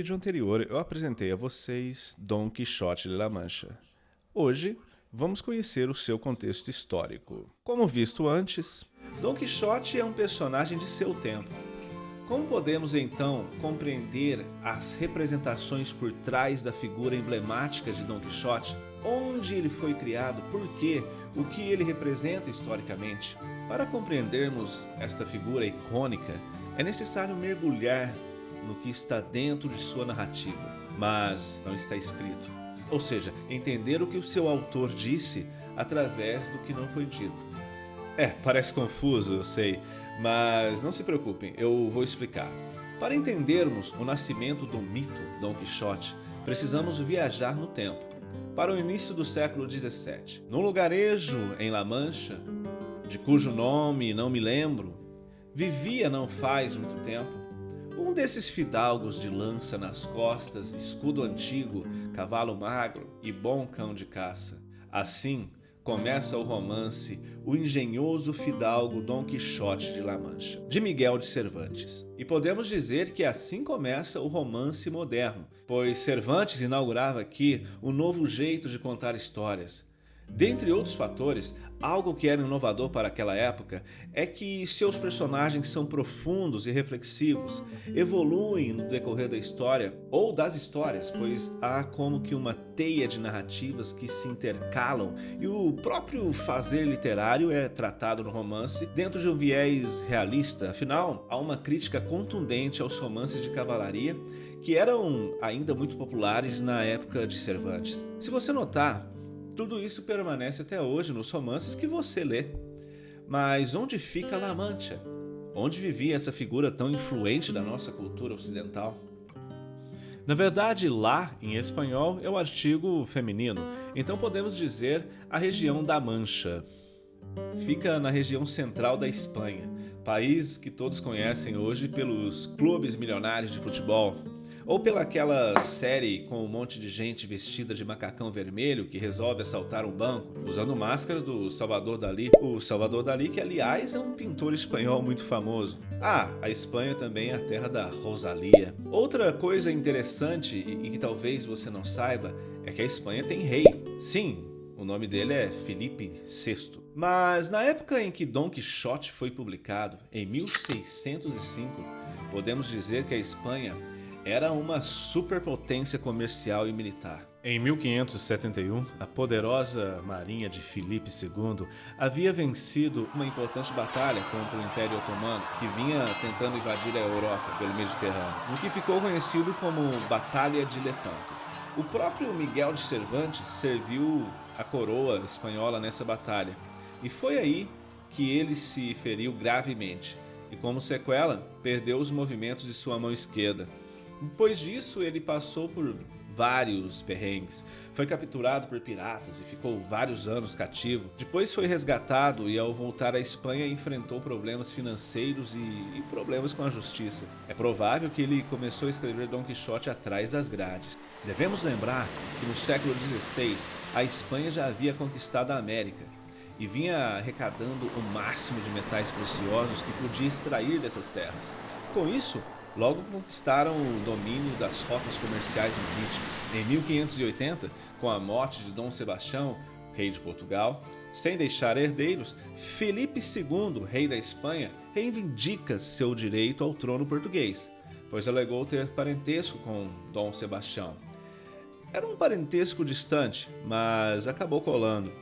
vídeo anterior eu apresentei a vocês Dom Quixote de La Mancha. Hoje, vamos conhecer o seu contexto histórico. Como visto antes, Dom Quixote é um personagem de seu tempo. Como podemos então compreender as representações por trás da figura emblemática de Dom Quixote? Onde ele foi criado, por quê, o que ele representa historicamente? Para compreendermos esta figura icônica, é necessário mergulhar no que está dentro de sua narrativa, mas não está escrito. Ou seja, entender o que o seu autor disse através do que não foi dito. Parece confuso, eu sei, mas não se preocupem, eu vou explicar. Para entendermos o nascimento do mito Dom Quixote, precisamos viajar no tempo, para o início do século XVII. Num lugarejo em La Mancha, de cujo nome não me lembro, vivia não faz muito tempo um desses fidalgos de lança nas costas, escudo antigo, cavalo magro e bom cão de caça. Assim começa o romance O Engenhoso Fidalgo Dom Quixote de La Mancha, de Miguel de Cervantes. E podemos dizer que assim começa o romance moderno, pois Cervantes inaugurava aqui um novo jeito de contar histórias. Dentre outros fatores, algo que era inovador para aquela época é que seus personagens são profundos e reflexivos, evoluem no decorrer da história ou das histórias, pois há como que uma teia de narrativas que se intercalam e o próprio fazer literário é tratado no romance dentro de um viés realista. Afinal, há uma crítica contundente aos romances de cavalaria que eram ainda muito populares na época de Cervantes. Se você notar, tudo isso permanece até hoje nos romances que você lê. Mas onde fica La Mancha? Onde vivia essa figura tão influente da nossa cultura ocidental? Na verdade, lá, em espanhol, é o artigo feminino, então podemos dizer a região da Mancha. Fica na região central da Espanha, país que todos conhecem hoje pelos clubes milionários de futebol, ou pelaquela série com um monte de gente vestida de macacão vermelho que resolve assaltar um banco, usando máscaras do Salvador Dalí. O Salvador Dalí, que aliás é um pintor espanhol muito famoso. A Espanha também é a terra da Rosalía. Outra coisa interessante e que talvez você não saiba é que a Espanha tem rei. Sim, o nome dele é Felipe VI. Mas na época em que Dom Quixote foi publicado, em 1605, podemos dizer que a Espanha era uma superpotência comercial e militar. Em 1571, a poderosa marinha de Filipe II havia vencido uma importante batalha contra o Império Otomano, que vinha tentando invadir a Europa pelo Mediterrâneo, no que ficou conhecido como Batalha de Lepanto. O próprio Miguel de Cervantes serviu a coroa espanhola nessa batalha, e foi aí que ele se feriu gravemente, e como sequela, perdeu os movimentos de sua mão esquerda. Depois disso, ele passou por vários perrengues. Foi capturado por piratas e ficou vários anos cativo. Depois foi resgatado e, ao voltar à Espanha, enfrentou problemas financeiros e problemas com a justiça. É provável que ele começou a escrever Dom Quixote atrás das grades. Devemos lembrar que no século XVI, a Espanha já havia conquistado a América e vinha arrecadando o máximo de metais preciosos que podia extrair dessas terras. Com isso, logo conquistaram o domínio das rotas comerciais marítimas. Em 1580, com a morte de Dom Sebastião, rei de Portugal, sem deixar herdeiros, Felipe II, rei da Espanha, reivindica seu direito ao trono português, pois alegou ter parentesco com Dom Sebastião. Era um parentesco distante, mas acabou colando.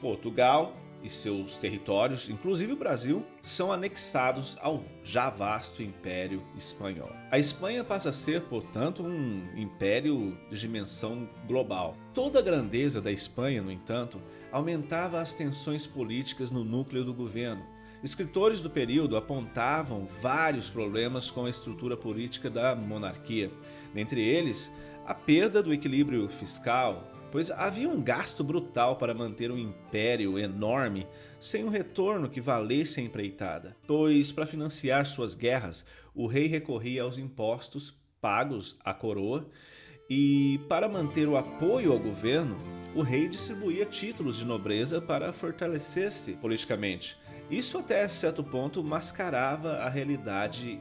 Portugal e seus territórios, inclusive o Brasil, são anexados ao já vasto Império Espanhol. A Espanha passa a ser, portanto, um império de dimensão global. Toda a grandeza da Espanha, no entanto, aumentava as tensões políticas no núcleo do governo. Escritores do período apontavam vários problemas com a estrutura política da monarquia, dentre eles a perda do equilíbrio fiscal, pois havia um gasto brutal para manter um império enorme sem um retorno que valesse a empreitada, pois para financiar suas guerras o rei recorria aos impostos pagos à coroa e para manter o apoio ao governo o rei distribuía títulos de nobreza para fortalecer-se politicamente. Isso até certo ponto mascarava a realidade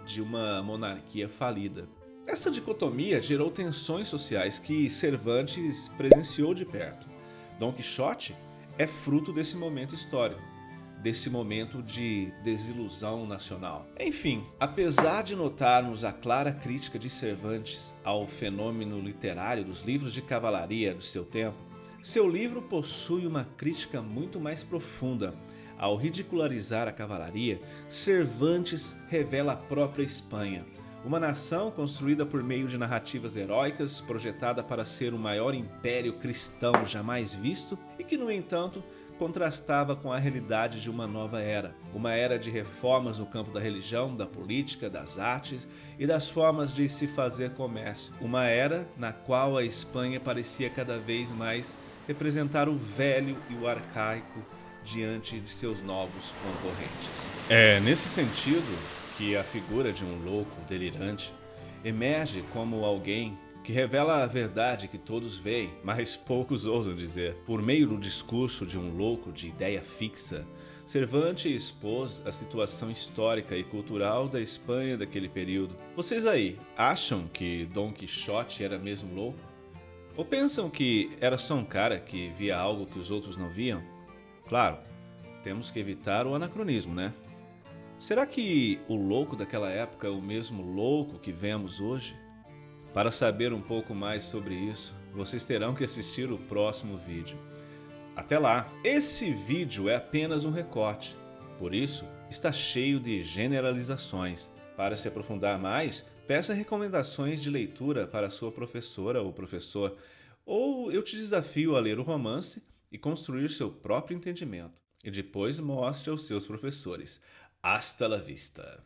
de uma monarquia falida. Essa dicotomia gerou tensões sociais que Cervantes presenciou de perto. Dom Quixote é fruto desse momento histórico, desse momento de desilusão nacional. Enfim, apesar de notarmos a clara crítica de Cervantes ao fenômeno literário dos livros de cavalaria do seu tempo, seu livro possui uma crítica muito mais profunda. Ao ridicularizar a cavalaria, Cervantes revela a própria Espanha, uma nação construída por meio de narrativas heróicas, projetada para ser o maior império cristão jamais visto e que, no entanto, contrastava com a realidade de uma nova era. Uma era de reformas no campo da religião, da política, das artes e das formas de se fazer comércio. Uma era na qual a Espanha parecia cada vez mais representar o velho e o arcaico diante de seus novos concorrentes. É nesse sentido que a figura de um louco delirante emerge como alguém que revela a verdade que todos veem, mas poucos ousam dizer. Por meio do discurso de um louco de ideia fixa, Cervantes expôs a situação histórica e cultural da Espanha daquele período. Vocês aí, acham que Dom Quixote era mesmo louco? Ou pensam que era só um cara que via algo que os outros não viam? Claro, temos que evitar o anacronismo, né? Será que o louco daquela época é o mesmo louco que vemos hoje? Para saber um pouco mais sobre isso, vocês terão que assistir o próximo vídeo. Até lá! Esse vídeo é apenas um recorte, por isso está cheio de generalizações. Para se aprofundar mais, peça recomendações de leitura para sua professora ou professor, ou eu te desafio a ler o romance e construir seu próprio entendimento, e depois mostre aos seus professores. Hasta la vista!